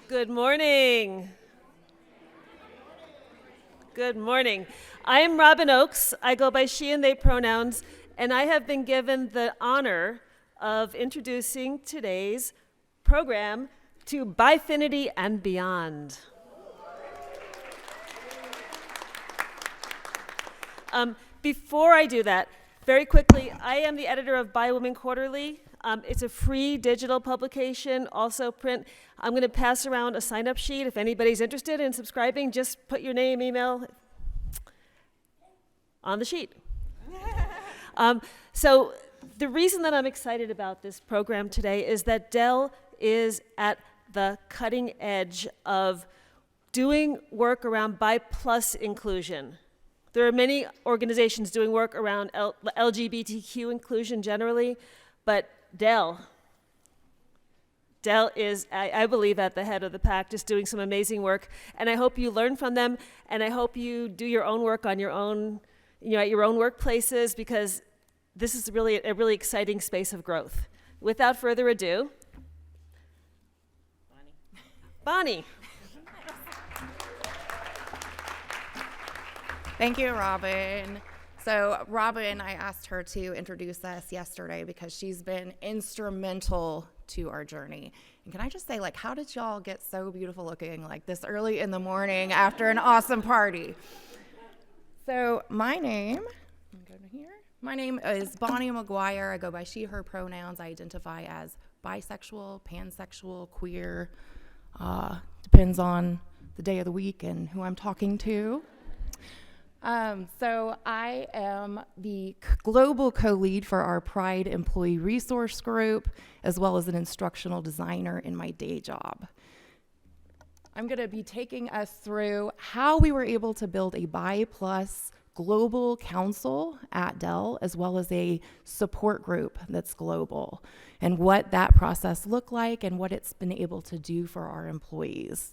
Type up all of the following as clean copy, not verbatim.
Good morning. Good morning. I am Robin Oakes. I go by she and they pronouns, and I have been given the honor of introducing today's program to by Finity and beyond. Before I do that, very quickly, I am the editor of By Women Quarterly. It's a free digital publication, also print. I'm going to pass around a sign-up sheet. If anybody's interested in subscribing, just put your name, email on the sheet. So the reason that I'm excited about this program today is that Dell is at the cutting edge of doing work around bi-plus inclusion. There are many organizations doing work around LGBTQ inclusion generally, but Dell is, I believe, at the head of the pack, just doing some amazing work. And I hope you learn from them, and I hope you do your own work on your own, at your own workplaces, because this is really a really exciting space of growth. Without further ado, Bonnie. Thank you, Robin. So Robin, I asked her to introduce us yesterday because she's been instrumental to our journey. And can I just say, how did y'all get so beautiful looking this early in the morning after an awesome party? So my name is Bonnie McGuire. I go by she, her pronouns. I identify as bisexual, pansexual, queer. Depends on the day of the week and who I'm talking to. So I am the global co-lead for our Pride Employee Resource Group, as well as an instructional designer in my day job. I'm going to be taking us through how we were able to build a bi-plus global council at Dell, as well as a support group that's global, and what that process looked like and what it's been able to do for our employees.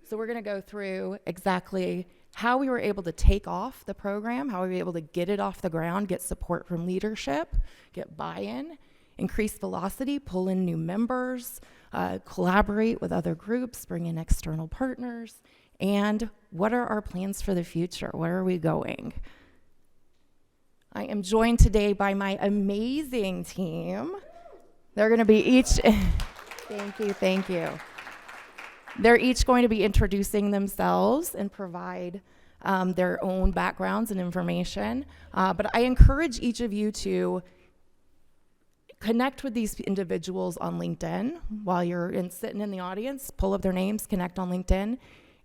So we're going to go through exactly how we were able to take off the program, how we were able to get it off the ground, get support from leadership, get buy-in, increase velocity, pull in new members, collaborate with other groups, bring in external partners, and what are our plans for the future? Where are we going? I am joined today by my amazing team. They're going to be each... Thank you. They're each going to be introducing themselves and provide their own backgrounds and information. But I encourage each of you to connect with these individuals on LinkedIn while you're sitting in the audience. Pull up their names, connect on LinkedIn.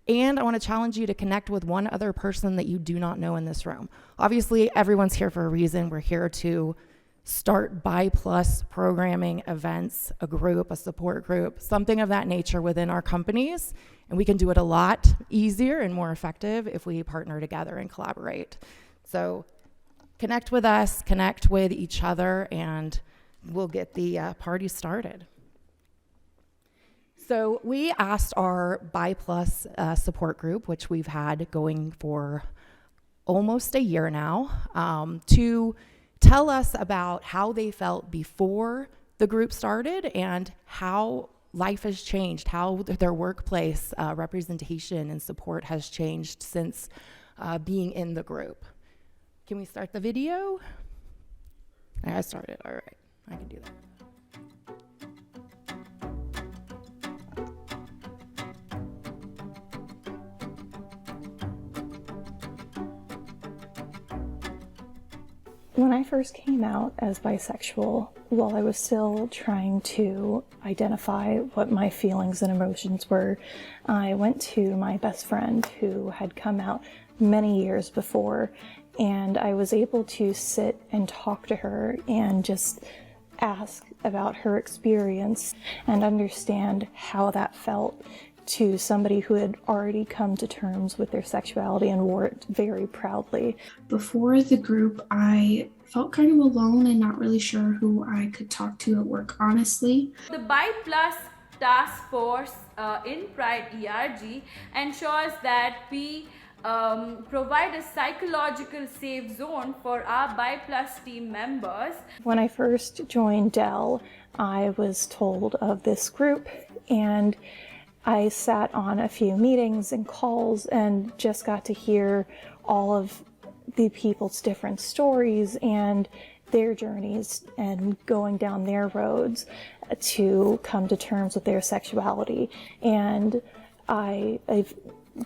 And I want to challenge you to connect with one other person that you do not know in this room. Obviously, everyone's here for a reason. We're here to start bi-plus programming events, a group, a support group, something of that nature within our companies. And we can do it a lot easier and more effective if we partner together and collaborate. So connect with us, connect with each other, and we'll get the party started. So we asked our bi-plus support group, which we've had going for almost a year now, to tell us about how they felt before the group started and how life has changed, how their workplace representation and support has changed since being in the group. Can we start the video? I started, all right, I can do that. When I first came out as bisexual, while I was still trying to identify what my feelings and emotions were, I went to my best friend who had come out many years before, and I was able to sit and talk to her and just ask about her experience and understand how that felt to somebody who had already come to terms with their sexuality and wore it very proudly. Before the group, I felt kind of alone and not really sure who I could talk to at work, honestly. The bi-plus task force in Pride ERG ensures that we provide a psychological safe zone for our bi-plus team members. When I first joined Dell, I was told of this group And I sat on a few meetings and calls and just got to hear all of the people's different stories and their journeys and going down their roads to come to terms with their sexuality. And I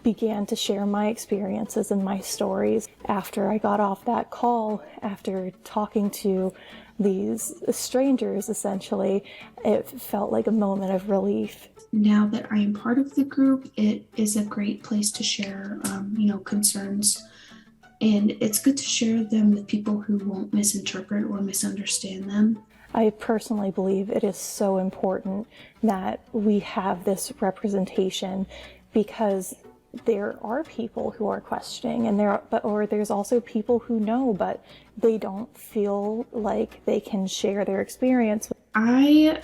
began to share my experiences and my stories. After I got off that call, after talking to these strangers, essentially, it felt like a moment of relief. Now that I am part of the group, it is a great place to share, concerns. And it's good to share them with people who won't misinterpret or misunderstand them. I personally believe it is so important that we have this representation, because there are people who are questioning, and there's also people who know, but they don't feel like they can share their experience. I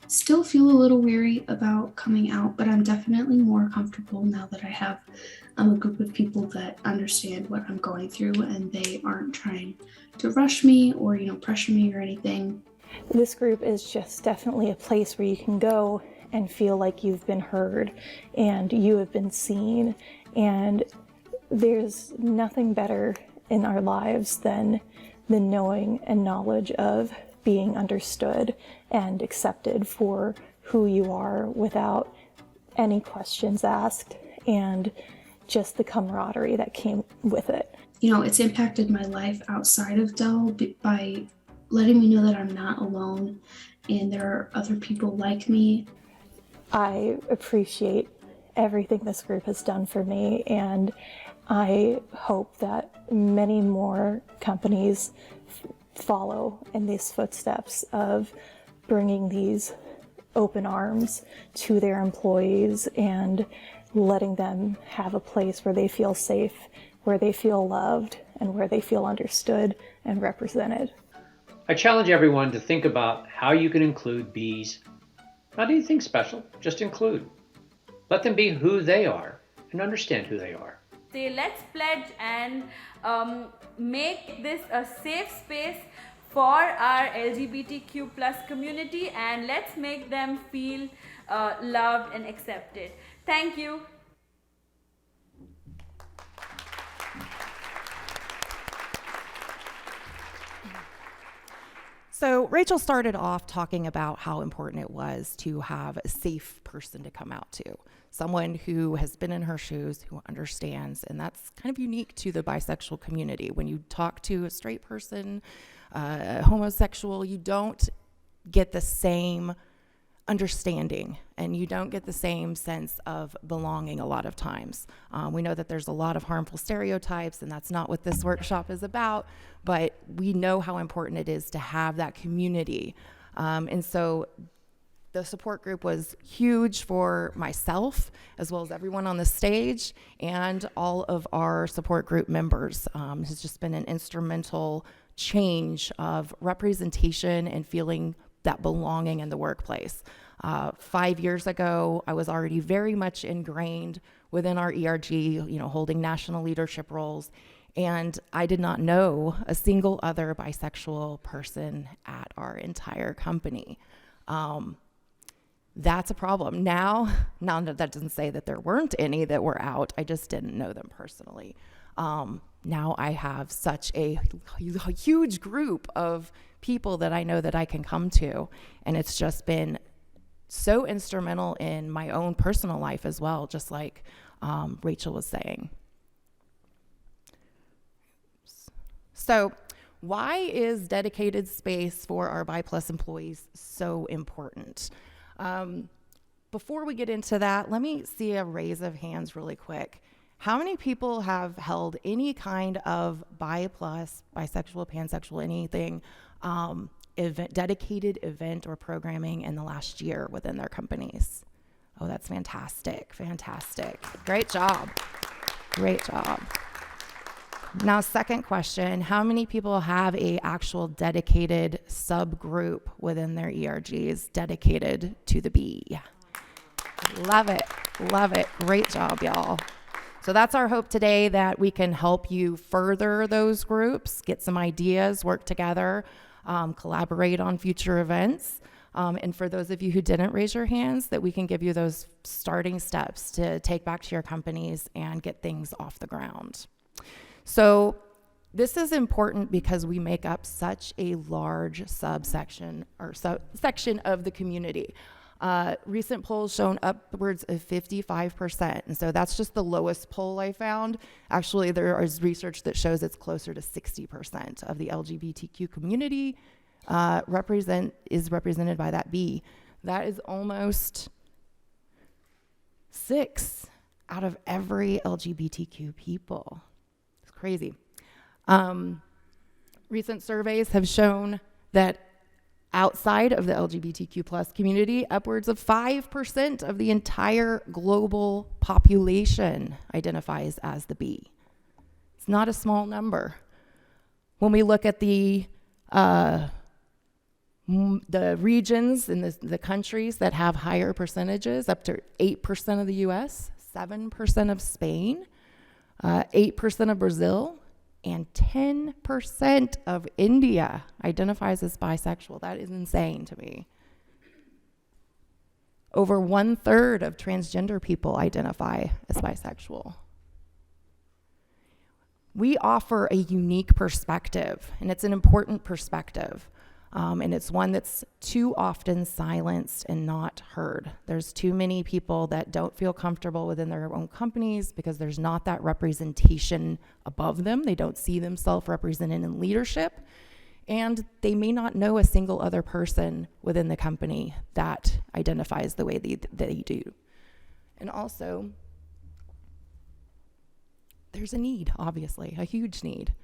still feel a little weary about coming out, but I'm definitely more comfortable now that I have a group of people that understand what I'm going through, and they aren't trying to rush me or, pressure me or anything. This group is just definitely a place where you can go and feel like you've been heard and you have been seen. And there's nothing better in our lives than the knowing and knowledge of being understood and accepted for who you are without any questions asked, and just the camaraderie that came with it. It's impacted my life outside of Dell by letting me know that I'm not alone and there are other people like me. I appreciate everything this group has done for me, and I hope that many more companies follow in these footsteps of bringing these open arms to their employees and letting them have a place where they feel safe, where they feel loved, and where they feel understood and represented. I challenge everyone to think about how you can include bees. Not anything special, just include. Let them be who they are and understand who they are. Say, let's pledge and make this a safe space for our LGBTQ plus community, and let's make them feel loved and accepted. Thank you. So Rachel started off talking about how important it was to have a safe person to come out to, someone who has been in her shoes, who understands, and that's kind of unique to the bisexual community. When you talk to a straight person, homosexual, you don't get the same understanding, and you don't get the same sense of belonging a lot of times. We know that there's a lot of harmful stereotypes, and that's not what this workshop is about, but we know how important it is to have that community. And so the support group was huge for myself, as well as everyone on the stage, and all of our support group members. It has just been an instrumental change of representation and feeling that belonging in the workplace. 5 years ago, I was already very much ingrained within our ERG, holding national leadership roles, and I did not know a single other bisexual person at our entire company. That's a problem. Now that doesn't say that there weren't any that were out, I just didn't know them personally. Now I have such a huge group of people that I know that I can come to, and it's just been so instrumental in my own personal life as well, just like Rachel was saying. So why is dedicated space for our BI+ employees so important? Before we get into that, let me see a raise of hands really quick. How many people have held any kind of BI+, bisexual, pansexual, anything, dedicated event or programming in the last year within their companies? Oh, that's fantastic, fantastic. Great job, great job. Now, second question, how many people have a actual dedicated subgroup within their ERGs dedicated to the B? Love it, great job, y'all. So that's our hope today, that we can help you further those groups, get some ideas, work together, collaborate on future events. And for those of you who didn't raise your hands, that we can give you those starting steps to take back to your companies and get things off the ground. So this is important because we make up such a large subsection or section of the community. Recent polls shown upwards of 55%. And so that's just the lowest poll I found. Actually, there is research that shows it's closer to 60% of the LGBTQ community is represented by that B. That is almost 6 out of every LGBTQ people. It's crazy. Recent surveys have shown that outside of the LGBTQ plus community, upwards of 5% of the entire global population identifies as the B. It's not a small number. When we look at the regions and the countries that have higher percentages, up to 8% of the US, 7% of Spain, 8% of Brazil, and 10% of India identifies as bisexual. That is insane to me. Over 1/3 of transgender people identify as bisexual. We offer a unique perspective, and it's an important perspective. And it's one that's too often silenced and not heard. There's too many people that don't feel comfortable within their own companies because there's not that representation above them. They don't see themselves represented in leadership. And they may not know a single other person within the company that identifies the way they do. And also, there's a need, obviously, a huge need.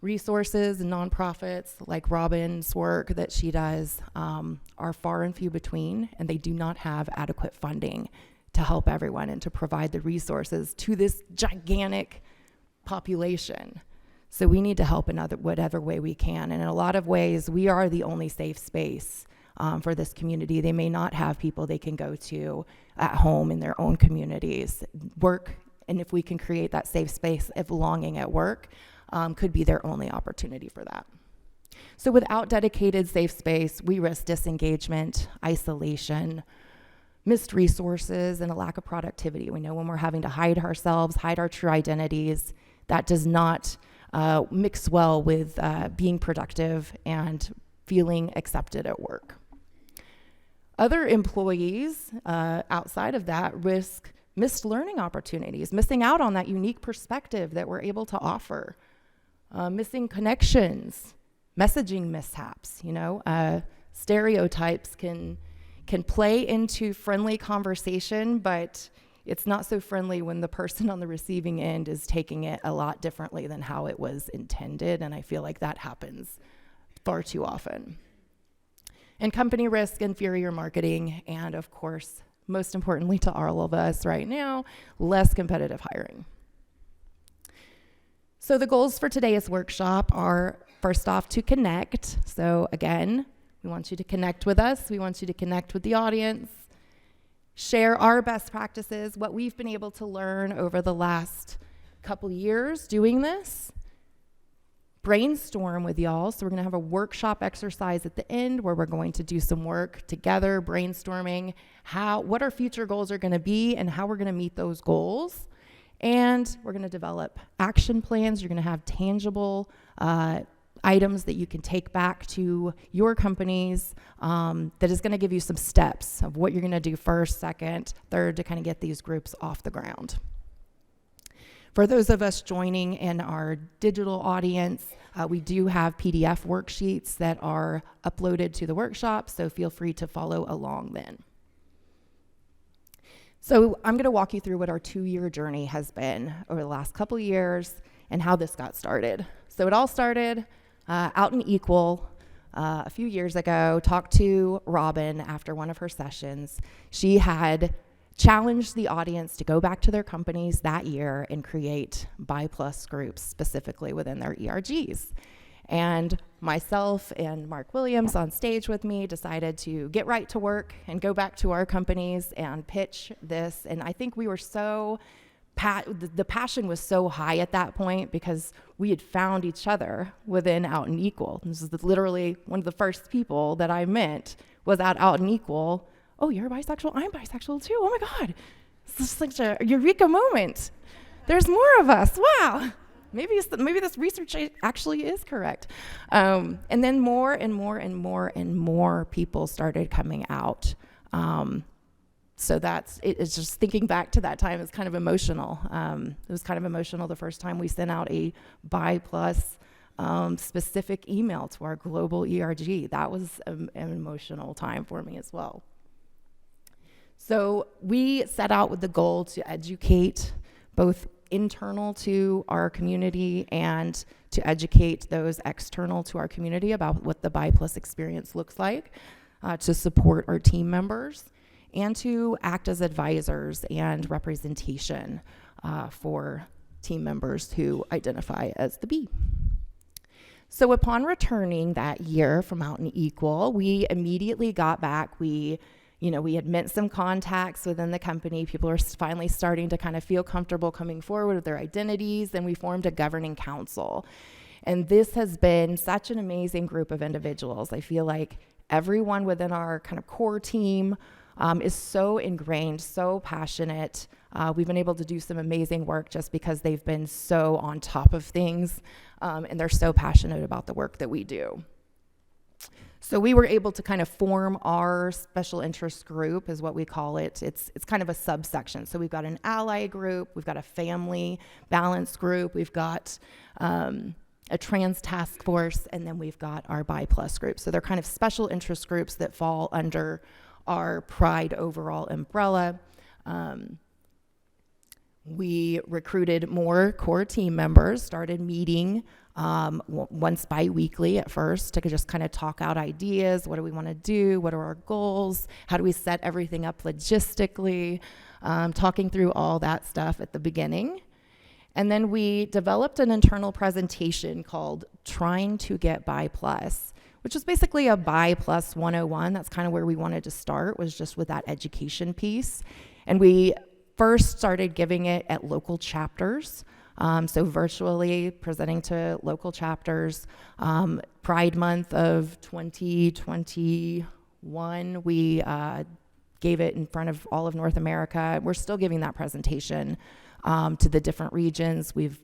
Resources and nonprofits like Robin's work that she does are far and few between, and they do not have adequate funding to help everyone and to provide the resources to this gigantic population. So we need to help in whatever way we can. And in a lot of ways, we are the only safe space for this community. They may not have people they can go to at home in their own communities. Work, and if we can create that safe space of belonging at work, could be their only opportunity for that. So without dedicated safe space, we risk disengagement, isolation, missed resources, and a lack of productivity. We know when we're having to hide ourselves, hide our true identities, that does not mix well with being productive and feeling accepted at work. Other employees outside of that risk missed learning opportunities, missing out on that unique perspective that we're able to offer. Missing connections, messaging mishaps, stereotypes can play into friendly conversation, but it's not so friendly when the person on the receiving end is taking it a lot differently than how it was intended, and I feel like that happens far too often. And company risk, inferior marketing, and of course, most importantly to all of us right now, less competitive hiring. So the goals for today's workshop are, first off, to connect. So again, we want you to connect with us. We want you to connect with the audience, share our best practices, what we've been able to learn over the last couple years doing this, brainstorm with y'all. So we're gonna have a workshop exercise at the end where we're going to do some work together, brainstorming what our future goals are gonna be and how we're gonna meet those goals. And we're going to develop action plans. You're going to have tangible items that you can take back to your companies that is going to give you some steps of what you're going to do first, second, third to kind of get these groups off the ground. For those of us joining in our digital audience, we do have PDF worksheets that are uploaded to the workshop, so feel free to follow along then. So I'm going to walk you through what our 2-year journey has been over the last couple of years and how this got started. So it all started out in Equal a few years ago. Talked to Robin after one of her sessions. She had challenged the audience to go back to their companies that year and create bi+ groups specifically within their ERGs. And myself and Mark Williams on stage with me decided to get right to work and go back to our companies and pitch this. And I think we were so the passion was so high at that point because we had found each other within Out and Equal. This is literally one of the first people that I met was at Out and Equal. Oh, you're bisexual? I'm bisexual too. Oh my God. It's such a eureka moment. There's more of us. Wow. Maybe this research actually is correct. And then more and more and more and more people started coming out. So it's just thinking back to that time, it's kind of emotional. It was kind of emotional the first time we sent out a Bi Plus specific email to our global ERG. That was an emotional time for me as well. So we set out with the goal to educate both internal to our community and to educate those external to our community about what the Bi Plus experience looks like, to support our team members, and to act as advisors and representation for team members who identify as the B. So upon returning that year from Out and Equal, we immediately got back. We had met some contacts within the company. People are finally starting to kind of feel comfortable coming forward with their identities, and we formed a governing council. And this has been such an amazing group of individuals. I feel like everyone within our kind of core team is so ingrained, so passionate. We've been able to do some amazing work just because they've been so on top of things, and they're so passionate about the work that we do. So we were able to kind of form our special interest group, is what we call it. It's kind of a subsection. So we've got an ally group, we've got a family balance group, we've got a trans task force, and then we've got our Bi Plus group. So they're kind of special interest groups that fall under our Pride overall umbrella. We recruited more core team members, started meeting once bi-weekly at first to just kind of talk out ideas. What do we want to do? What are our goals? How do we set everything up logistically? Talking through all that stuff at the beginning. And then we developed an internal presentation called Trying to Get Bi Plus, which was basically a Bi Plus 101. That's kind of where we wanted to start, was just with that education piece. And we first started giving it at local chapters. So virtually presenting to local chapters. Pride Month of 2021, we gave it in front of all of North America. We're still giving that presentation to the different regions. We've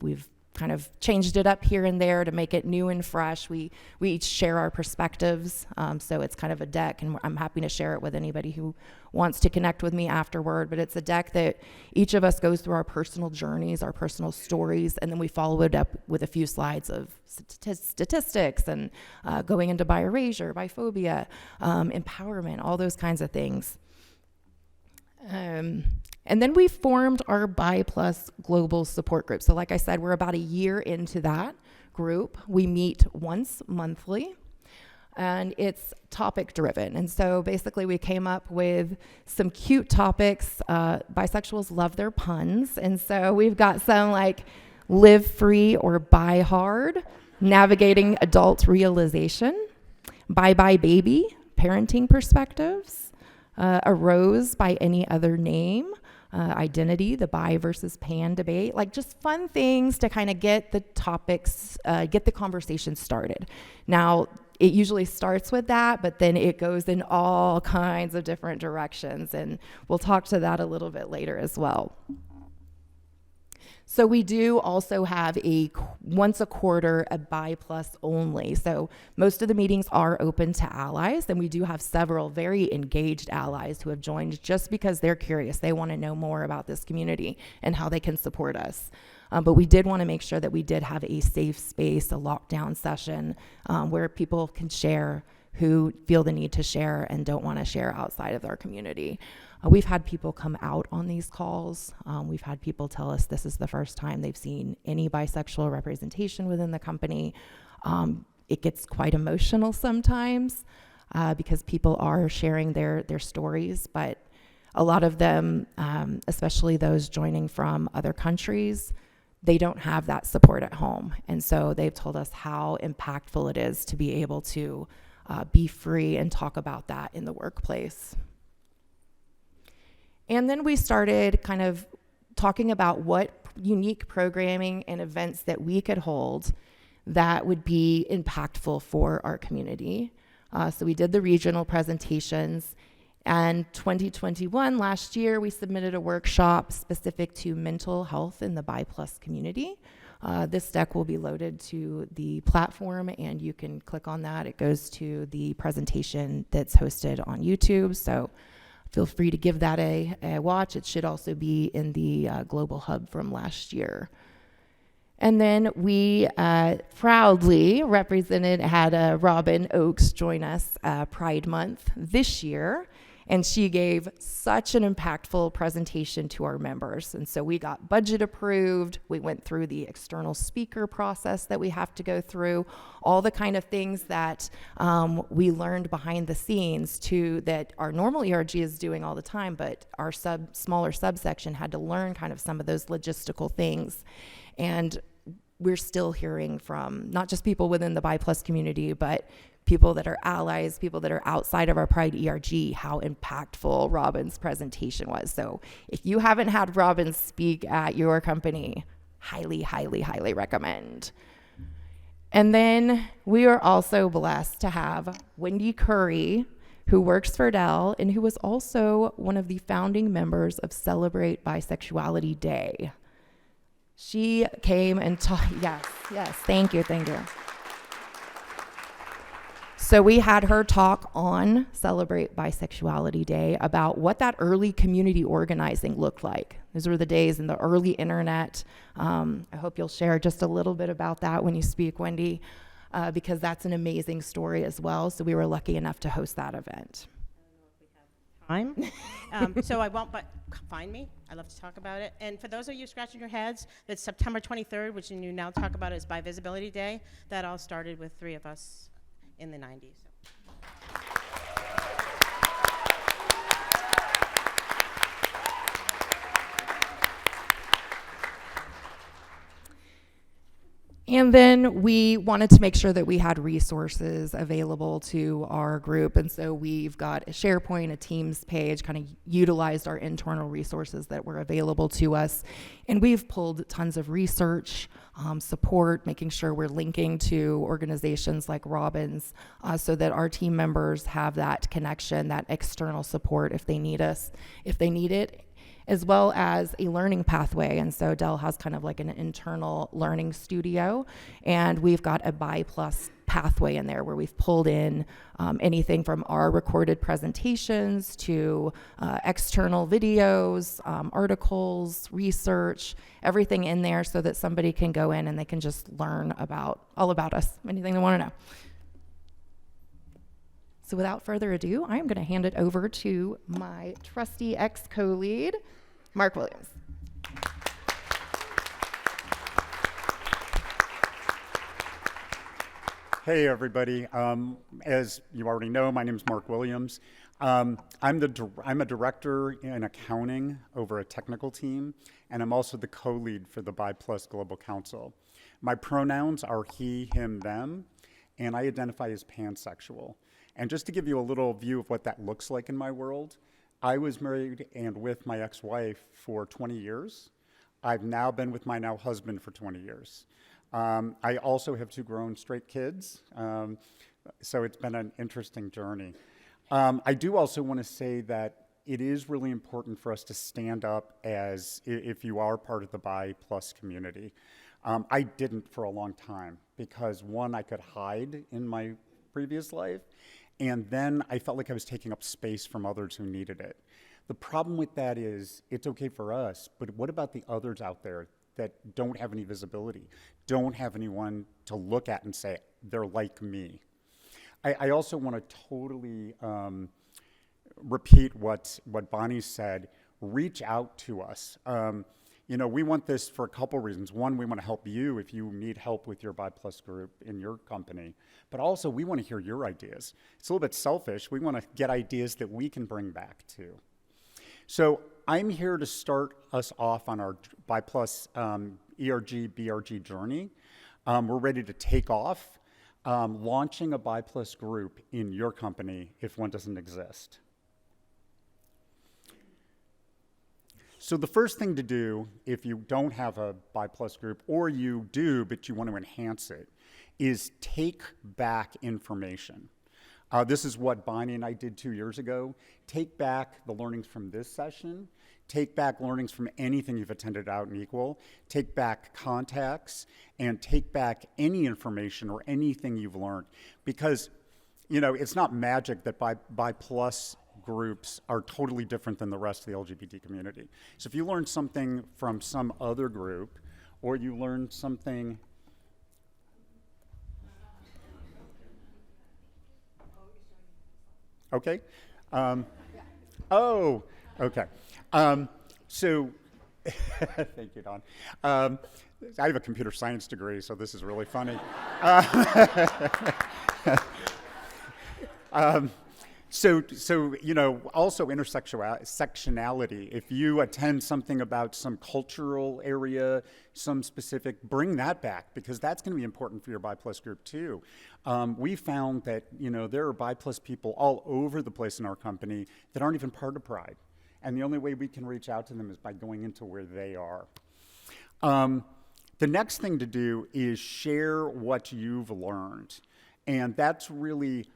kind of changed it up here and there to make it new and fresh. We each share our perspectives, so it's kind of a deck, and I'm happy to share it with anybody who wants to connect with me afterward. But it's a deck that each of us goes through our personal journeys, our personal stories, and then we follow it up with a few slides of statistics and going into bi-erasure, biphobia, empowerment, all those kinds of things. And then we formed our Bi Plus Global Support Group. So like I said, we're about a year into that group. We meet once monthly, and it's topic driven. And so basically we came up with some cute topics. Bisexuals love their puns. And so we've got some like live free or bi hard, navigating adult realization, bye bye baby, parenting perspectives, a rose by any other name, identity, the bi versus pan debate, like just fun things to kind of get the topics, get the conversation started. Now, it usually starts with that, but then it goes in all kinds of different directions, and we'll talk to that a little bit later as well. So we do also have once a quarter a Bi Plus only. So most of the meetings are open to allies, and we do have several very engaged allies who have joined just because they're curious. They want to know more about this community and how they can support us. But we did want to make sure that we did have a safe space, a lockdown session where people can share who feel the need to share and don't want to share outside of our community. We've had people come out on these calls. We've had people tell us this is the first time they've seen any bisexual representation within the company. It gets quite emotional sometimes because people are sharing their stories, but a lot of them, especially those joining from other countries, they don't have that support at home. And so they've told us how impactful it is to be able to be free and talk about that in the workplace. And then we started kind of talking about what unique programming and events that we could hold that would be impactful for our community. So we did the regional presentations, and 2021, last year, we submitted a workshop specific to mental health in the BIPLUS community. This deck will be loaded to the platform, and you can click on that. It goes to the presentation that's hosted on YouTube, so feel free to give that a watch. It should also be in the Global Hub from last year. And then we proudly had Robin Oakes join us Pride Month this year, and she gave such an impactful presentation to our members. And so we got budget approved, we went through the external speaker process that we have to go through, all the kind of things that we learned behind the scenes that our normal ERG is doing all the time, but our smaller subsection had to learn kind of some of those logistical things. And we're still hearing from not just people within the BIPLUS community, but people that are allies, people that are outside of our Pride ERG, how impactful Robin's presentation was. So if you haven't had Robin speak at your company, highly, highly, highly recommend. And then we are also blessed to have Wendy Curry, who works for Dell and who was also one of the founding members of Celebrate Bisexuality Day. She came and taught, yes, thank you. So we had her talk on Celebrate Bisexuality Day about what that early community organizing looked like. Those were the days in the early internet. I hope you'll share just a little bit about that when you speak, Wendy, because that's an amazing story as well. So we were lucky enough to host that event. Time. So I won't, but find me. I love to talk about it. And for those of you scratching your heads, that's September 23rd, which you now talk about as Bi Visibility Day. That all started with 3 of us in the 90s. And then we wanted to make sure that we had resources available to our group. And so we've got a SharePoint, a Teams page, kind of utilized our internal resources that were available to us. And we've pulled tons of research, support, making sure we're linking to organizations like Robin's so that our team members have that connection, that external support if they need it, as well as a learning pathway. And so Dell has kind of like an internal learning studio, and we've got a BIPLUS pathway in there where we've pulled in anything from our recorded presentations to external videos, articles, research, everything in there so that somebody can go in and they can just learn all about us, anything they want to know. So without further ado, I'm going to hand it over to my trusty ex-co-lead, Mark Williams. Hey, everybody. As you already know, my name is Mark Williams. I'm a director in accounting over a technical team, and I'm also the co-lead for the BIPLUS Global Council. My pronouns are he, him, them, and I identify as pansexual. And just to give you a little view of what that looks like in my world, I was married and with my ex-wife for 20 years. I've now been with my now husband for 20 years. I also have 2 grown straight kids, so it's been an interesting journey. I do also want to say that it is really important for us to stand up as if you are part of the BIPLUS community. I didn't for a long time because, one, I could hide in my previous life, and then I felt like I was taking up space from others who needed it. The problem with that is it's okay for us, but what about the others out there that don't have any visibility, don't have anyone to look at and say, they're like me? I also want to totally repeat what Bonnie said. Reach out to us. We want this for a couple reasons. One, we want to help you if you need help with your BIPLUS group in your company. But also, we want to hear your ideas. It's a little bit selfish. We want to get ideas that we can bring back too. So I'm here to start us off on our BIPLUS ERG, BRG journey. We're ready to take off, launching a BIPLUS group in your company if one doesn't exist. So the first thing to do, if you don't have a BI Plus group, or you do, but you want to enhance it, is take back information. This is what Bonnie and I did 2 years ago. Take back the learnings from this session. Take back learnings from anything you've attended out and equal. Take back contacts, and take back any information or anything you've learned. Because, you know, it's not magic that BI Plus groups are totally different than the rest of the LGBT community. So if you learn something from some other group, or you learn something, okay. Oh, okay. So, thank you, Don. I have a computer science degree, so this is really funny. So you know, also intersectionality. If you attend something about some cultural area, some specific, bring that back, because that's going to be important for your BI Plus group too. We found that, you know, there are BI Plus people all over the place in our company that aren't even part of Pride. And the only way we can reach out to them is by going into where they are. The next thing to do is share what you've learned. And that's really,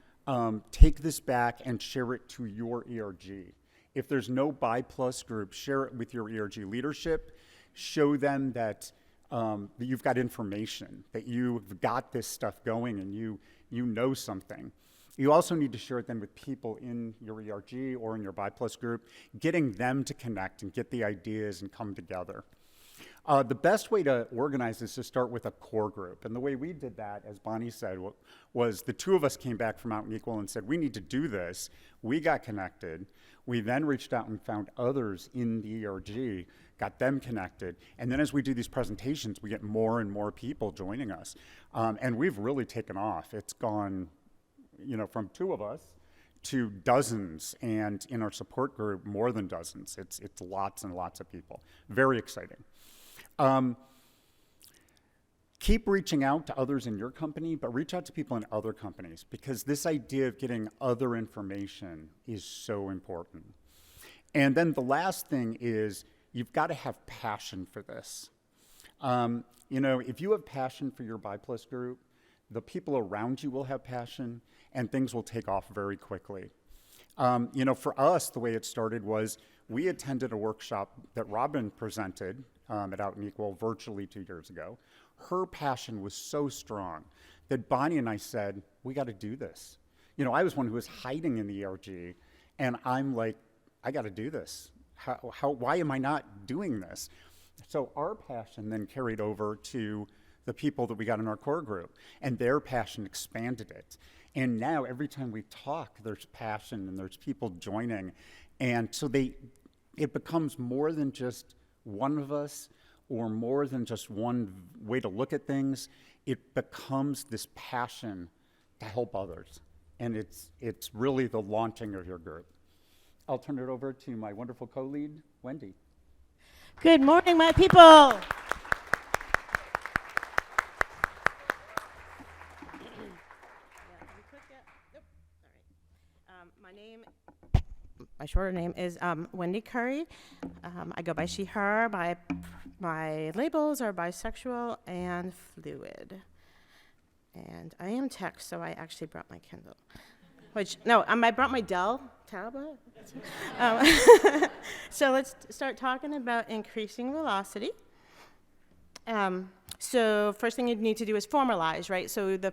take this back and share it to your ERG. If there's no BI Plus group, share it with your ERG leadership. Show them that, that you've got information, that you've got this stuff going and you know something. You also need to share it then with people in your ERG or in your BI Plus group, getting them to connect and get the ideas and come together. The best way to organize this is to start with a core group. And the way we did that, as Bonnie said, was the two of us came back from Out and Equal and said, we need to do this. We got connected. We then reached out and found others in the ERG, got them connected. And then as we do these presentations, we get more and more people joining us. And we've really taken off. It's gone, you know, from two of us to dozens, and in our support group, more than dozens. It's lots and lots of people. Very exciting. Keep reaching out to others in your company, but reach out to people in other companies, because this idea of getting other information is so important. And then the last thing is you've got to have passion for this. You know, if you have passion for your BI Plus group, the people around you will have passion, and things will take off very quickly. You know, for us, the way it started was we attended a workshop that Robin presented at Out and Equal virtually 2 years ago. Her passion was so strong that Bonnie and I said, we got to do this. You know, I was one who was hiding in the ERG, and I'm like, I got to do this. Why am I not doing this? So our passion then carried over to the people that we got in our core group, and their passion expanded it. And now every time we talk, there's passion and there's people joining. And so it becomes more than just one of us or more than just one way to look at things. It becomes this passion to help others. And it's really the launching of your group. I'll turn it over to my wonderful co-lead, Wendy. Good morning, my people. My shorter name is Wendy Curry. I go by she, her. My labels are bisexual and fluid. And I am tech, so I actually brought my Kindle. I brought my Dell tablet. So let's start talking about increasing velocity. So first thing you need to do is formalize, right? So the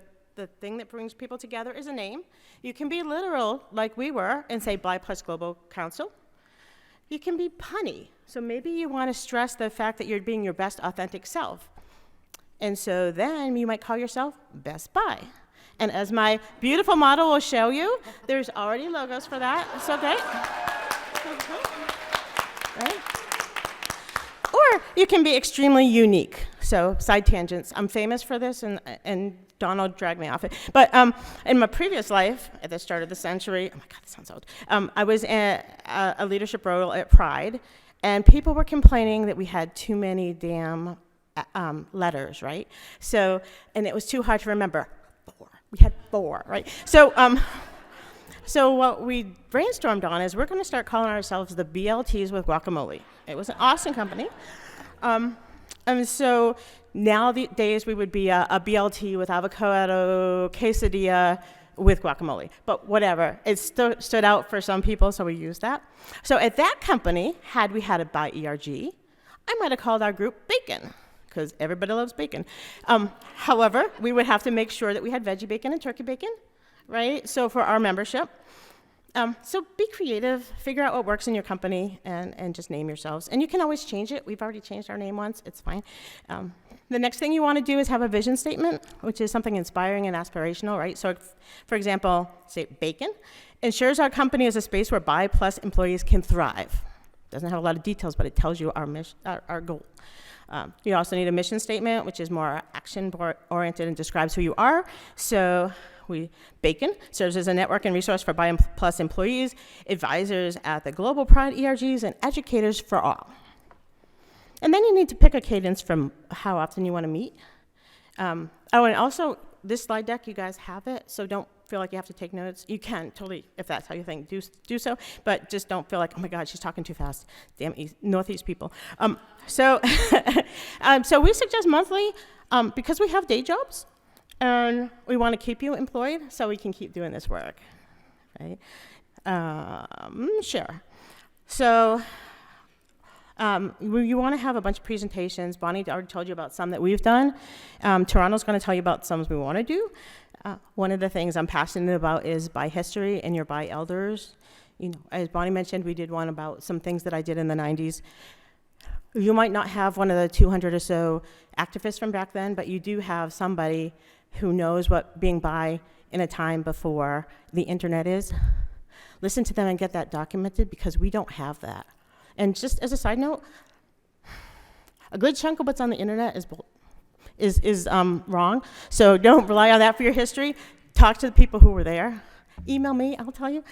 thing that brings people together is a name. You can be literal, like we were, and say BI Plus Global Council. You can be punny. So maybe you want to stress the fact that you're being your best authentic self. And so then you might call yourself Best Buy. And as my beautiful model will show you, there's already logos for that. So great. Right? Or you can be extremely unique. So side tangents. I'm famous for this, and Donald dragged me off it. But in my previous life, at the start of the century, oh my God, this sounds old. I was in a leadership role at Pride, and people were complaining that we had too many damn letters, right? So, and it was too hard to remember. 4. We had 4, right? So So what we brainstormed on is we're going to start calling ourselves the BLTs with guacamole. It was an awesome company. And so nowadays we would be a BLT with avocado quesadilla with guacamole. But whatever, it stood out for some people, so we used that. So at that company, had we had it by ERG, I might have called our group Bacon, because everybody loves bacon. However, we would have to make sure that we had veggie bacon and turkey bacon, right? So for our membership. So be creative, figure out what works in your company, and just name yourselves. And you can always change it. We've already changed our name once. It's fine. The next thing you want to do is have a vision statement, which is something inspiring and aspirational, right? So, for example, say Bacon ensures our company is a space where BI+ employees can thrive. Doesn't have a lot of details, but it tells you our mission, our goal. You also need a mission statement, which is more action-oriented and describes who you are. So Bacon serves as a network and resource for BI+ employees, advisors at the Global Pride ERGs, and educators for all. And then you need to pick a cadence from how often you want to meet. And also, this slide deck, you guys have it, so don't feel like you have to take notes. You can, totally, if that's how you think, do so, but just don't feel like, oh my God, she's talking too fast. Damn Northeast people. So we suggest monthly because we have day jobs, and we want to keep you employed so we can keep doing this work, right? Sure. So you want to have a bunch of presentations. Bonnie already told you about some that we've done. Toronto's going to tell you about some we want to do. One of the things I'm passionate about is BI history and your BI elders. You know, as Bonnie mentioned, we did one about some things that I did in the 90s. You might not have one of the 200 or so activists from back then, but you do have somebody who knows what being BI in a time before the internet is. Listen to them and get that documented, because we don't have that. And just as a side note, a good chunk of what's on the internet is wrong. So don't rely on that for your history. Talk to the people who were there. Email me, I'll tell you.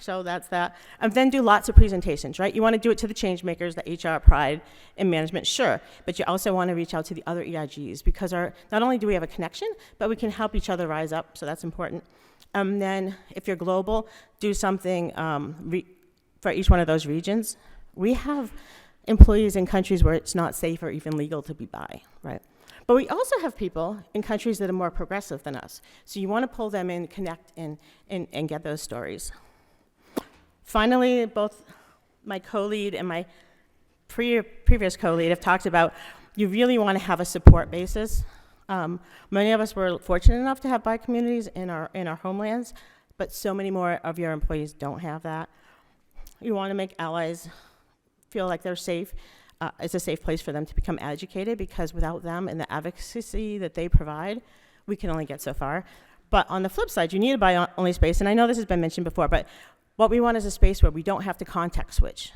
So that's that. And then do lots of presentations, right? You want to do it to the change makers, the HR, Pride, and management, sure. But you also want to reach out to the other EIGs, because not only do we have a connection, but we can help each other rise up, so that's important. Then if you're global, do something for each one of those regions. We have employees in countries where it's not safe or even legal to be BI, right? But we also have people in countries that are more progressive than us. So you want to pull them in, connect, and get those stories. Finally, both my co-lead and my previous co-lead have talked about you really want to have a support basis. Many of us were fortunate enough to have BI communities in our homelands, but so many more of your employees don't have that. You want to make allies feel like they're safe. It's a safe place for them to become educated, because without them and the advocacy that they provide, we can only get so far. But on the flip side, you need a BI-only space, and I know this has been mentioned before, but what we want is a space where we don't have to context switch.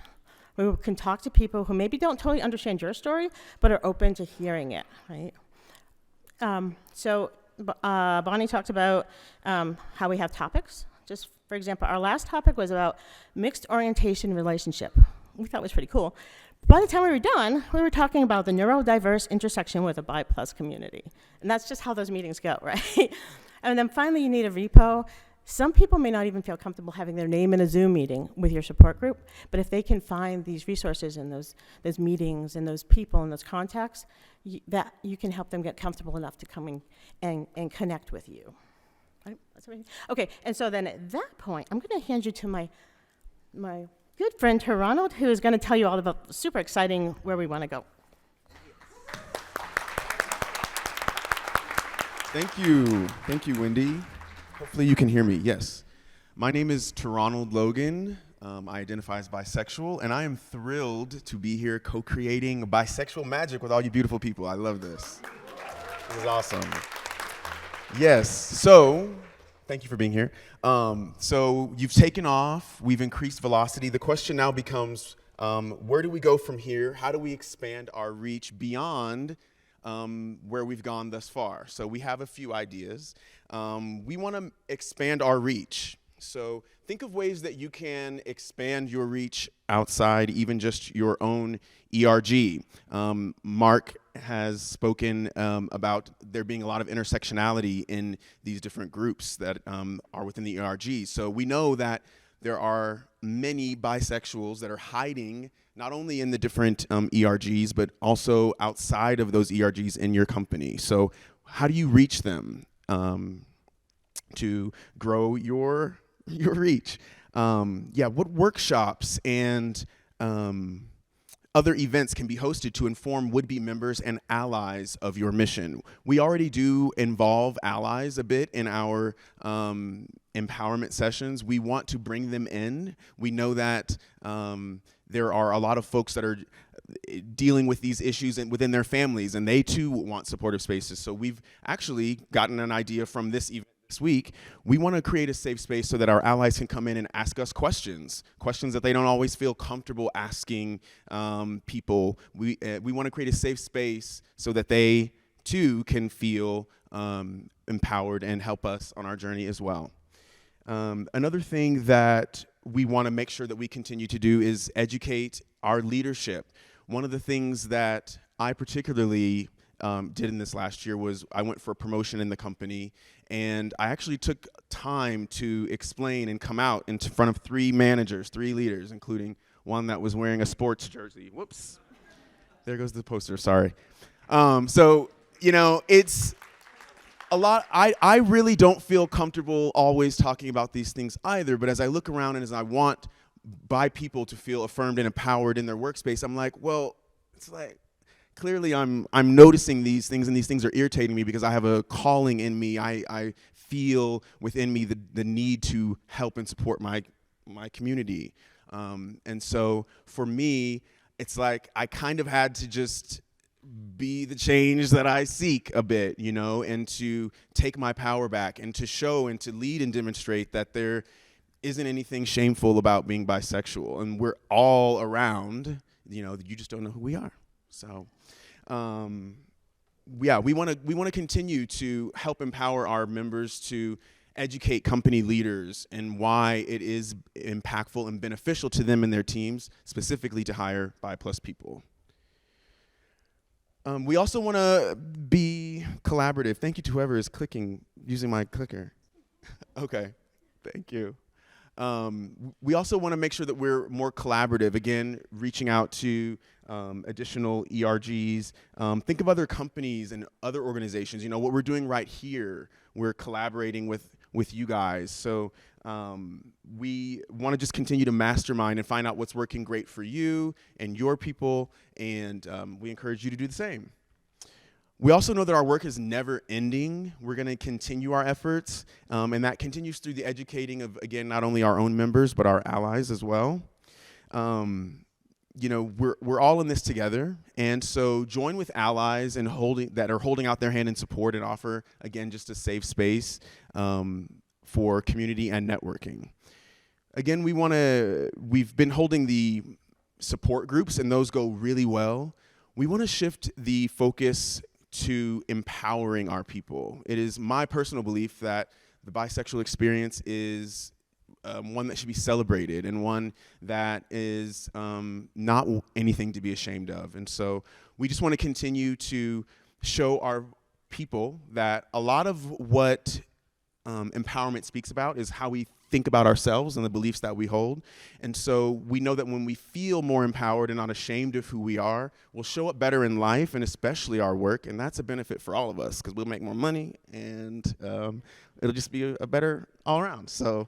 We can talk to people who maybe don't totally understand your story, but are open to hearing it, right? Bonnie talked about how we have topics. Just for example, our last topic was about mixed orientation relationship. We thought it was pretty cool. By the time we were done, we were talking about the neurodiverse intersection with a BI+ community. And that's just how those meetings go, right? And then finally, you need a repo. Some people may not even feel comfortable having their name in a Zoom meeting with your support group, but if they can find these resources and those meetings and those people and those contacts, that you can help them get comfortable enough to come in and connect with you. Right? That's everything. Okay, and so then at that point, I'm going to hand you to my good friend, Ronald, who is going to tell you all about super exciting where we want to go. Thank you, Wendy. Hopefully you can hear me, yes. My name is Ronald Logan. I identify as bisexual, and I am thrilled to be here co-creating bisexual magic with all you beautiful people. I love this. This is awesome. Yes, so thank you for being here. So you've taken off, we've increased velocity. The question now becomes, where do we go from here? How do we expand our reach beyond where we've gone thus far? So we have a few ideas. We want to expand our reach. So think of ways that you can expand your reach outside even just your own ERG. Mark has spoken about there being a lot of intersectionality in these different groups that are within the ERG. So we know that there are many bisexuals that are hiding not only in the different ERGs, but also outside of those ERGs in your company. So how do you reach them to grow your reach? What workshops and other events can be hosted to inform would-be members and allies of your mission? We already do involve allies a bit in our empowerment sessions. We want to bring them in. We know that there are a lot of folks that are dealing with these issues within their families, and they too want supportive spaces. So we've actually gotten an idea from this event this week. We want to create a safe space so that our allies can come in and ask us questions that they don't always feel comfortable asking people. We want to create a safe space so that they too can feel empowered and help us on our journey as well. Another thing that we want to make sure that we continue to do is educate our leadership. One of the things that I particularly did in this last year was I went for a promotion in the company, and I actually took time to explain and come out in front of 3 managers, 3 leaders, including one that was wearing a sports jersey. Whoops. There goes the poster, sorry. So, it's a lot. I really don't feel comfortable always talking about these things either, but as I look around and as I want people to feel affirmed and empowered in their workspace, I'm like, well, it's like, clearly I'm noticing these things, and these things are irritating me because I have a calling in me. I feel within me the need to help and support my community. And so for me, it's like I kind of had to just be the change that I seek a bit, and to take my power back and to show and to lead and demonstrate that there isn't anything shameful about being bisexual, and we're all around, you just don't know who we are. So, we want to continue to help empower our members to educate company leaders and why it is impactful and beneficial to them and their teams, specifically to hire bi+ people. We also want to be collaborative. Thank you to whoever is using my clicker. Okay, thank you. We also want to make sure that we're more collaborative, again, reaching out to additional ERGs. Think of other companies and other organizations. What we're doing right here, we're collaborating with you guys. So we want to just continue to mastermind and find out what's working great for you and your people, and we encourage you to do the same. We also know that our work is never ending. We're going to continue our efforts, and that continues through the educating of, again, not only our own members, but our allies as well. We're all in this together, and so join with allies and that are holding out their hand in support and offer, again, just a safe space for community and networking. Again, we've been holding the support groups, and those go really well. We want to shift the focus to empowering our people. It is my personal belief that the bisexual experience is one that should be celebrated and one that is not anything to be ashamed of. And so we just want to continue to show our people that a lot of what empowerment speaks about is how we think about ourselves and the beliefs that we hold. And so we know that when we feel more empowered and not ashamed of who we are, we'll show up better in life and especially our work, and that's a benefit for all of us because we'll make more money and it'll just be a better all around. So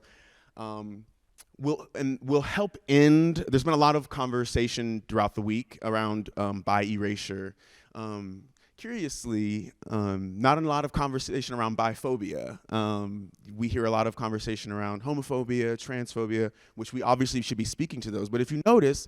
we'll help end. There's been a lot of conversation throughout the week around bi erasure. Curiously, not a lot of conversation around biphobia. We hear a lot of conversation around homophobia, transphobia, which we obviously should be speaking to those. But if you notice,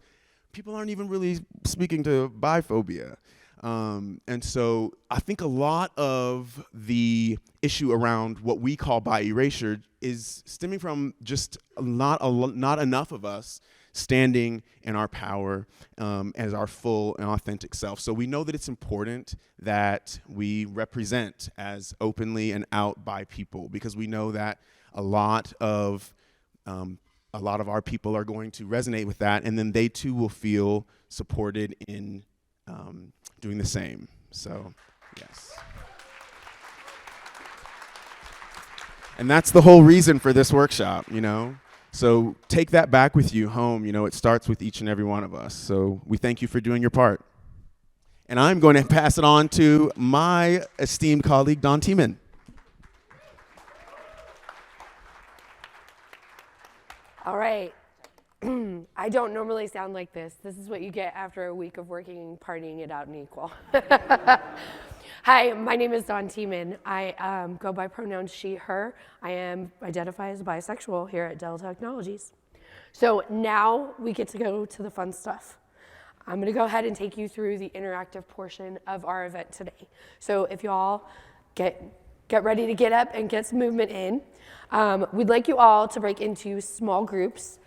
people aren't even really speaking to biphobia. And so I think a lot of the issue around what we call bi erasure is stemming from just not enough of us standing in our power as our full and authentic self. So we know that it's important that we represent as openly and out bi people, because we know that a lot of a lot of our people are going to resonate with that, and then they too will feel supported in doing the same. So, yes. And that's the whole reason for this workshop, you know? So take that back with you home. You know, it starts with each and every one of us. So we thank you for doing your part. And I'm going to pass it on to my esteemed colleague, Don Tiemann. All right. I don't normally sound like this. This is what you get after a week of working, partying it out in Equal. Hi, my name is Dawn Tiemann. I go by pronouns she, her. I identify as bisexual here at Dell Technologies. So now we get to go to the fun stuff. I'm gonna go ahead and take you through the interactive portion of our event today. So if y'all get ready to get up and get some movement in, we'd like you all to break into small groups.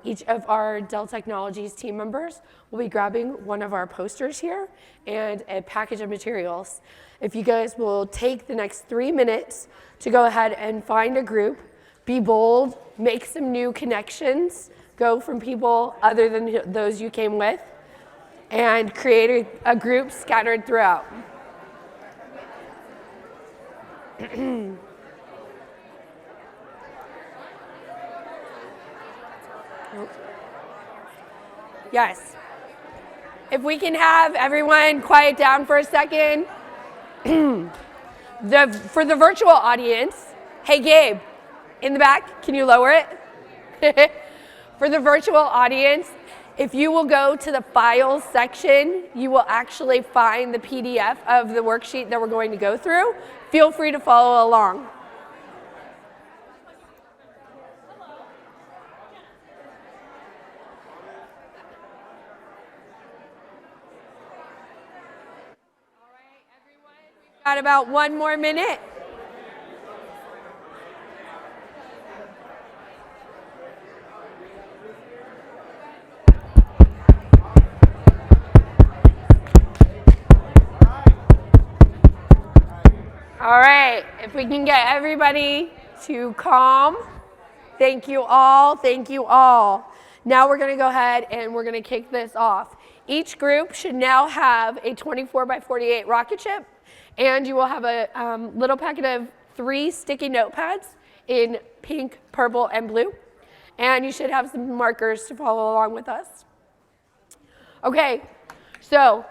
Each of our Dell Technologies team members will be grabbing one of our posters here and a package of materials. If you guys will take the next 3 minutes to go ahead and find a group, be bold, make some new connections, go from people other than those you came with, and create a group scattered throughout. Yes. If we can have everyone quiet down for a second. For the virtual audience, hey Gabe, in the back, can you lower it? For the virtual audience, if you will go to the files section, you will actually find the PDF of the worksheet that we're going to go through. Feel free to follow along. Got about 1 more minute. All right, if we can get everybody to calm. Thank you all, thank you all. Now we're gonna go ahead and we're gonna kick this off. Each group should now have a 24x48 rocket ship, and you will have a little packet of 3 sticky notepads in pink, purple, and blue. And you should have some markers to follow along with us. Okay, so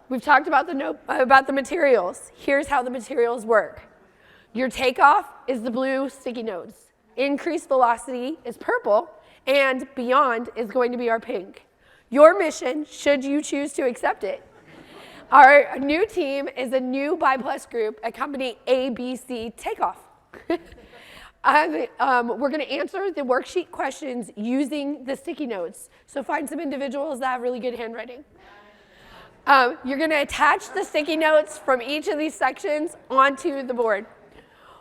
we've talked about the materials. Here's how the materials work. Your takeoff is the blue sticky notes. Increased velocity is purple, and beyond is going to be our pink. Your mission, should you choose to accept it. Our new team is a new BiPlus group at company ABC Takeoff. We're going to answer the worksheet questions using the sticky notes. So find some individuals that have really good handwriting. You're going to attach the sticky notes from each of these sections onto the board.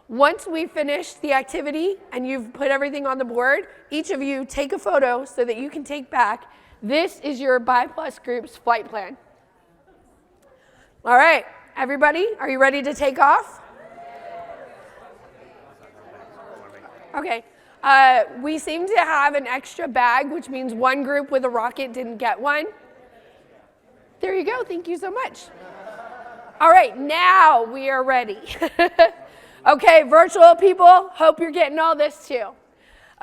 Once we finish the activity and you've put everything on the board, each of you take a photo so that you can take back. This is your BiPlus group's flight plan. All right, everybody, are you ready to take off? Okay, we seem to have an extra bag, which means one group with a rocket didn't get one. There you go, thank you so much. All right, now we are ready. Okay, virtual people, hope you're getting all this too.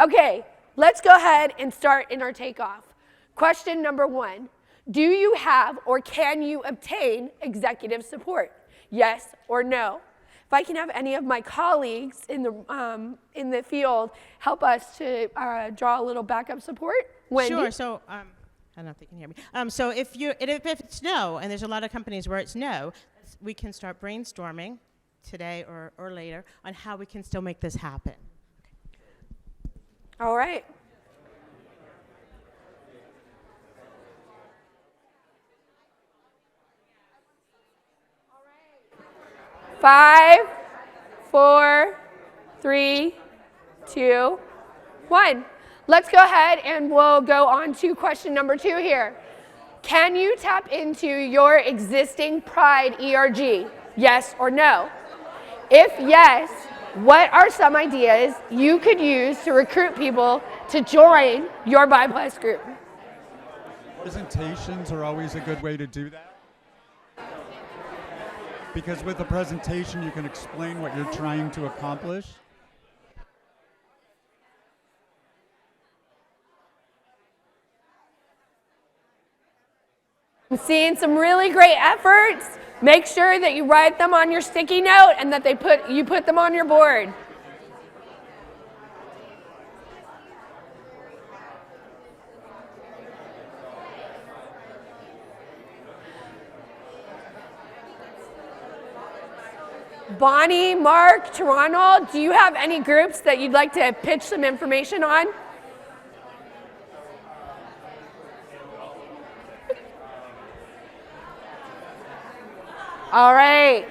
Okay, let's go ahead and start in our takeoff. Question number 1, do you have or can you obtain executive support? Yes or no? If I can have any of my colleagues in the field help us to draw a little backup support. Wendy? Sure, so I don't know if they can hear me. So if it's no, and there's a lot of companies where it's no, we can start brainstorming today or later on how we can still make this happen. All right. Five, 4, 3, 2, 1. Let's go ahead and we'll go on to question number 2 here. Can you tap into your existing Pride ERG? Yes or no? If yes, what are some ideas you could use to recruit people to join your Buy Plus group? Presentations are always a good way to do that. Because with a presentation, you can explain what you're trying to accomplish. I'm seeing some really great efforts. Make sure that you write them on your sticky note and that you put them on your board. Bonnie, Mark, Toronto, do you have any groups that you'd like to pitch some information on? All right.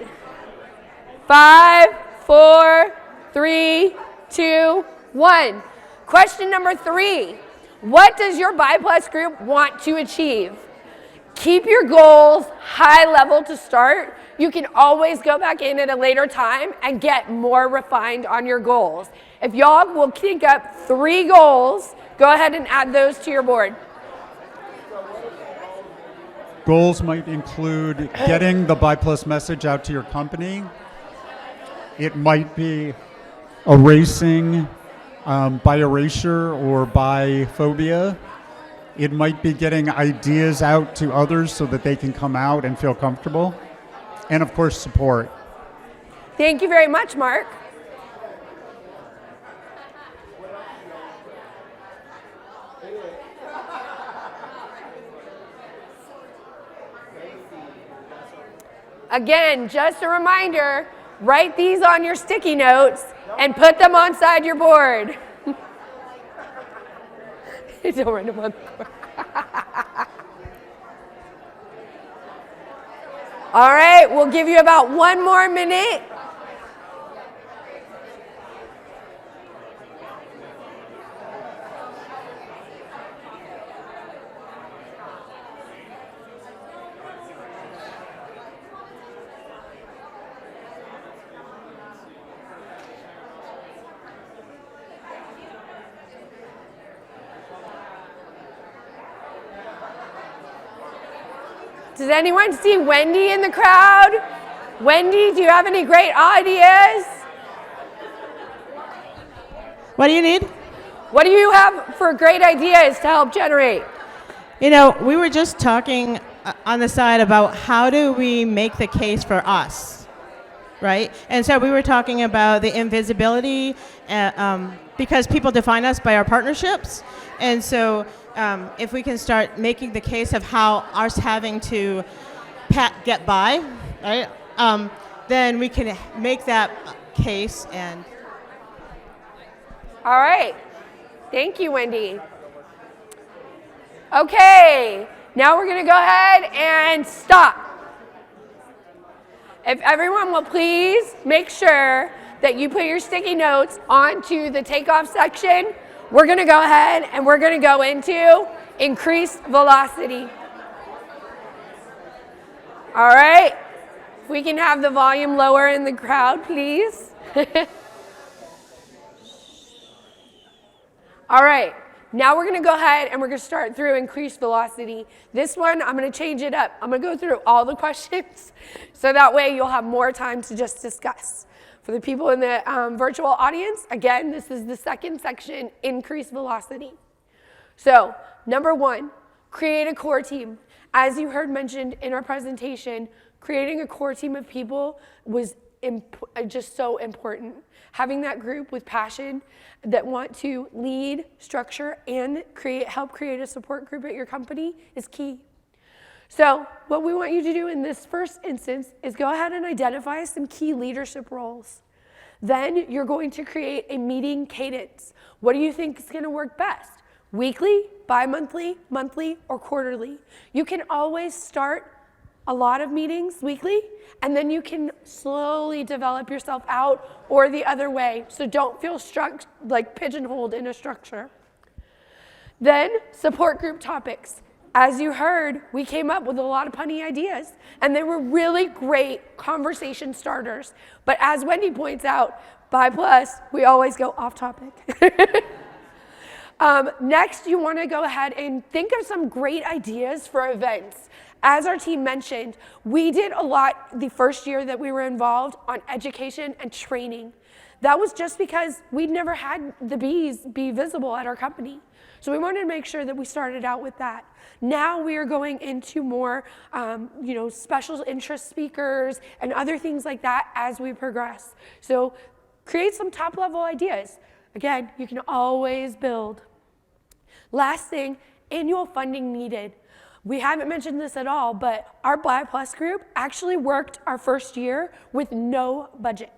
5, 4, 3, 2, 1. Question number 3. What does your Buy Plus group want to achieve? Keep your goals high level to start. You can always go back in at a later time and get more refined on your goals. If y'all will think up 3 goals, go ahead and add those to your board. Goals might include getting the Buy Plus message out to your company. It might be erasing by erasure or by phobia. It might be getting ideas out to others so that they can come out and feel comfortable. And of course, support. Thank you very much, Mark. Again, just a reminder, write these on your sticky notes and put them on side your board. Don't write them on the board. All right, we'll give you about 1 more minute. Does anyone see Wendy in the crowd? Wendy, do you have any great ideas? What do you need? What do you have for great ideas to help generate? You know, we were just talking on the side about how do we make the case for us, right? And so we were talking about the invisibility because people define us by our partnerships. And so if we can start making the case of how us having to get by, right? Then we can make that case and. All right. Thank you, Wendy. Okay, now we're going to go ahead and stop. If everyone will please make sure that you put your sticky notes onto the takeoff section, we're going to go ahead and we're going to go into increased velocity. All right, if we can have the volume lower in the crowd, please. All right, now we're going to go ahead and we're going to start through increased velocity. This one, I'm going to change it up. I'm going to go through all the questions so that way you'll have more time to just discuss. For the people in the virtual audience, again, this is the second section, increased velocity. So, number 1, create a core team. As you heard mentioned in our presentation, creating a core team of people was just so important. Having that group with passion that want to lead, structure, and help create a support group at your company is key. So what we want you to do in this first instance is go ahead and identify some key leadership roles. Then you're going to create a meeting cadence. What do you think is going to work best? Weekly, bi-monthly, monthly, or quarterly? You can always start a lot of meetings weekly, and then you can slowly develop yourself out or the other way. So don't feel pigeonholed in a structure. Then support group topics. As you heard, we came up with a lot of punny ideas, and they were really great conversation starters. But as Wendy points out, Bi Plus, we always go off topic. Next, you want to go ahead and think of some great ideas for events. As our team mentioned, we did a lot the first year that we were involved on education and training. That was just because we'd never had the bees be visible at our company. So we wanted to make sure that we started out with that. Now we are going into more, special interest speakers and other things like that as we progress. So create some top level ideas. Again, you can always build. Last thing, annual funding needed. We haven't mentioned this at all, but our Bi Plus group actually worked our first year with no budget.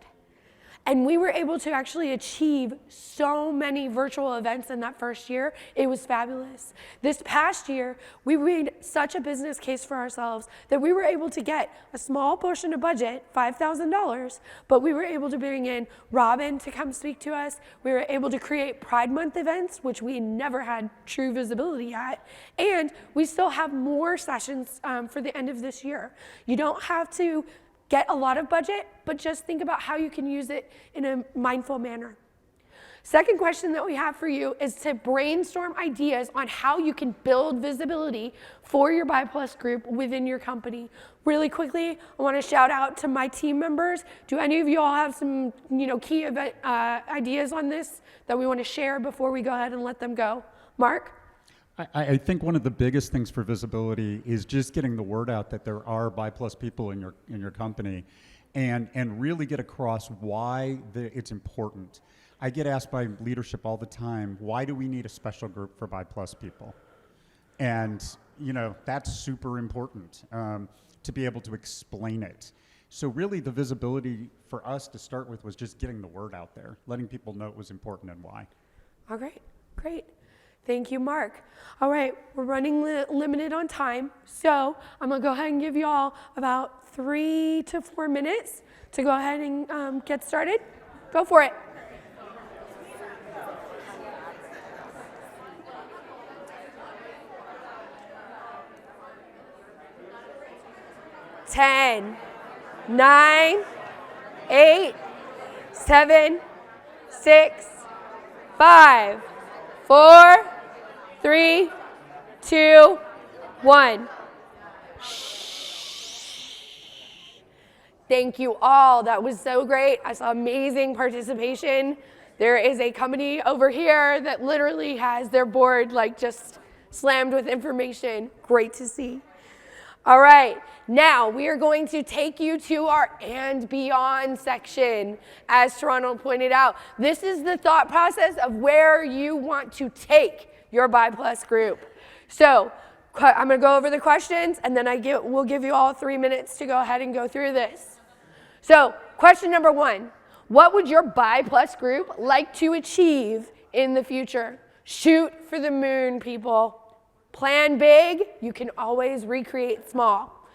And we were able to actually achieve so many virtual events in that first year. It was fabulous. This past year, we made such a business case for ourselves that we were able to get a small portion of budget, $5,000, but we were able to bring in Robin to come speak to us. We were able to create Pride Month events, which we never had true visibility at. And we still have more sessions for the end of this year. You don't have to get a lot of budget, but just think about how you can use it in a mindful manner. Second question that we have for you is to brainstorm ideas on how you can build visibility for your Bi Plus group within your company. Really quickly, I want to shout out to my team members. Do any of you all have some key event, ideas on this that we want to share before we go ahead and let them go? Mark? I think one of the biggest things for visibility is just getting the word out that there are Bi Plus people in your company, and really get across why it's important. I get asked by leadership all the time, why do we need a special group for Bi Plus people? And that's super important to be able to explain it. So really the visibility for us to start with was just getting the word out there, letting people know it was important and why. All right, great. Thank you, Mark. All right, we're running limited on time, so I'm gonna go ahead and give you all about 3 to 4 minutes to go ahead and get started. Go for it. Ten, 9, 8, 7, 6, 5, 4, 3, 2, 1. Shh. Thank you all. That was so great. I saw amazing participation. There is a company over here that literally has their board just slammed with information. Great to see. All right, now we are going to take you to our and beyond section. As Toronto pointed out, this is the thought process of where you want to take your Bi Plus group. So I'm gonna go over the questions and then we'll give you all 3 minutes to go ahead and go through this. So question number 1, what would your Bi Plus group like to achieve in the future? Shoot for the moon, people. Plan big, you can always recreate small.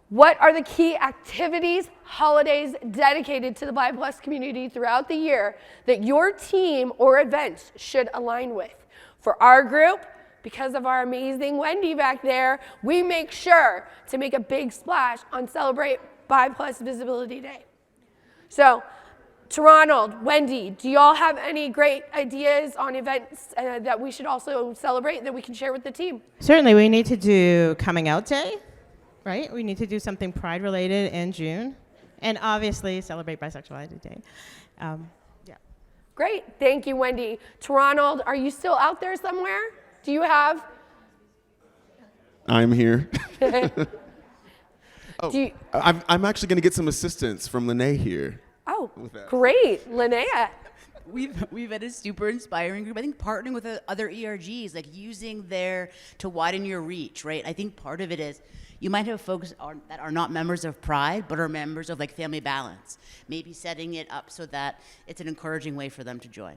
What are the key activities, holidays dedicated to the Bi Plus community throughout the year that your team or events should align with? For our group, because of our amazing Wendy back there, we make sure to make a big splash on Celebrate Bi Plus Visibility Day. So, Toronto, Wendy, do y'all have any great ideas on events that we should also celebrate that we can share with the team? Certainly, we need to do Coming Out Day, right? We need to do something Pride related in June, and obviously celebrate Bisexuality Day. Yeah. Great, thank you, Wendy. Toronto, are you still out there somewhere? Do you have? I'm here. I'm actually going to get some assistance from Lene here. Oh, great, Linnea. We've had a super inspiring group. I think partnering with other ERGs, using to widen your reach, right? I think part of it is you might have folks that are not members of Pride, but are members of Family Balance. Maybe setting it up so that it's an encouraging way for them to join.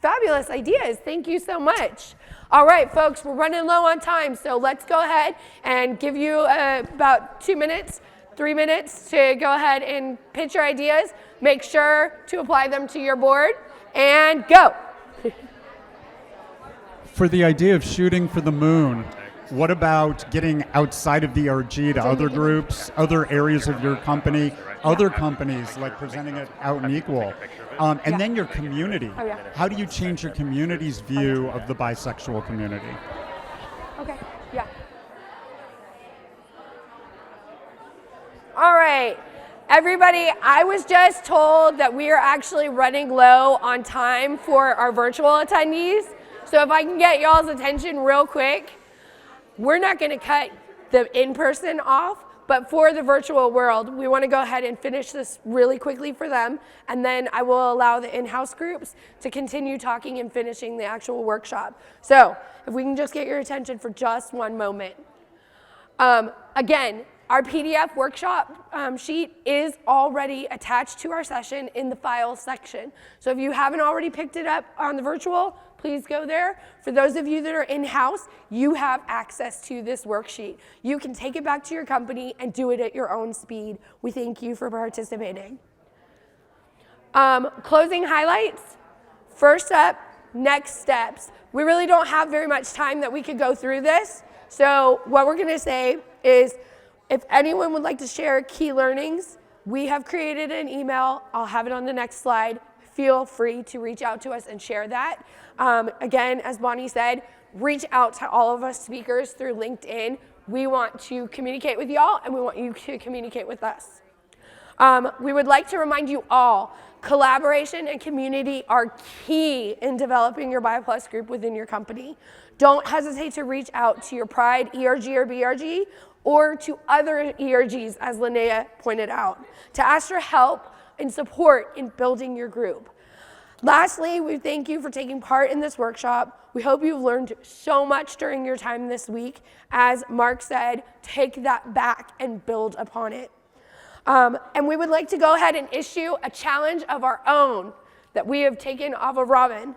Fabulous ideas. Thank you so much. All right, folks, we're running low on time, so let's go ahead and give you about 2 minutes, 3 minutes to go ahead and pitch your ideas. Make sure to apply them to your board, and go. For the idea of shooting for the moon, What about getting outside of the ERG to other groups, other areas of your company, other companies, like presenting it out and equal? And then your community. How do you change your community's view of the bisexual community? Okay, yeah. All right, everybody, I was just told that we are actually running low on time for our virtual attendees. So if I can get y'all's attention real quick, we're not gonna cut the in-person off, but for the virtual world, we wanna go ahead and finish this really quickly for them, and then I will allow the in-house groups to continue talking and finishing the actual workshop. So if we can just get your attention for just one moment. Again, our PDF workshop sheet is already attached to our session in the files section. So if you haven't already picked it up on the virtual, please go there. For those of you that are in-house, you have access to this worksheet. You can take it back to your company and do it at your own speed. We thank you for participating. Closing highlights. First up, next steps. We really don't have very much time that we could go through this. So what we're gonna say is, if anyone would like to share key learnings, we have created an email. I'll have it on the next slide. Feel free to reach out to us and share that. Again, as Bonnie said, reach out to all of us speakers through LinkedIn. We want to communicate with y'all, and we want you to communicate with us. We would like to remind you all, collaboration and community are key in developing your BI+ group within your company. Don't hesitate to reach out to your Pride ERG or BRG, or to other ERGs, as Linnea pointed out, to ask for help and support in building your group. Lastly, we thank you for taking part in this workshop. We hope you've learned so much during your time this week. As Mark said, take that back and build upon it. And we would like to go ahead and issue a challenge of our own that we have taken off of Robin.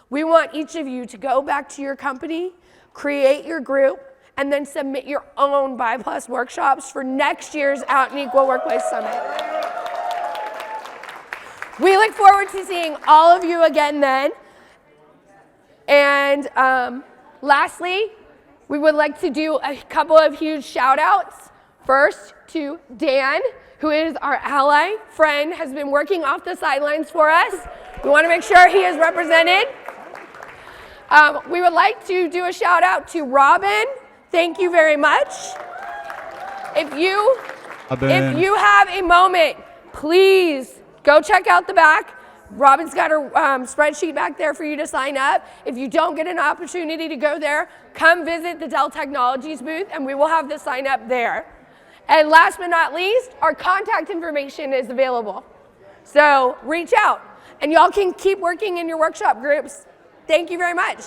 We want each of you to go back to your company, create your group, and then submit your own BI+ workshops for next year's Out and Equal Workplace Summit. We look forward to seeing all of you again then. And lastly, we would like to do a couple of huge shout outs. First to Dan, who is our ally, friend, has been working off the sidelines for us. We want to make sure he is represented. We would like to do a shout out to Robin. Thank you very much. If you have a moment, please go check out the back. Robin's got her spreadsheet back there for you to sign up. If you don't get an opportunity to go there, come visit the Dell Technologies booth and we will have the sign up there. And last but not least, our contact information is available. So reach out and y'all can keep working in your workshop groups. Thank you very much.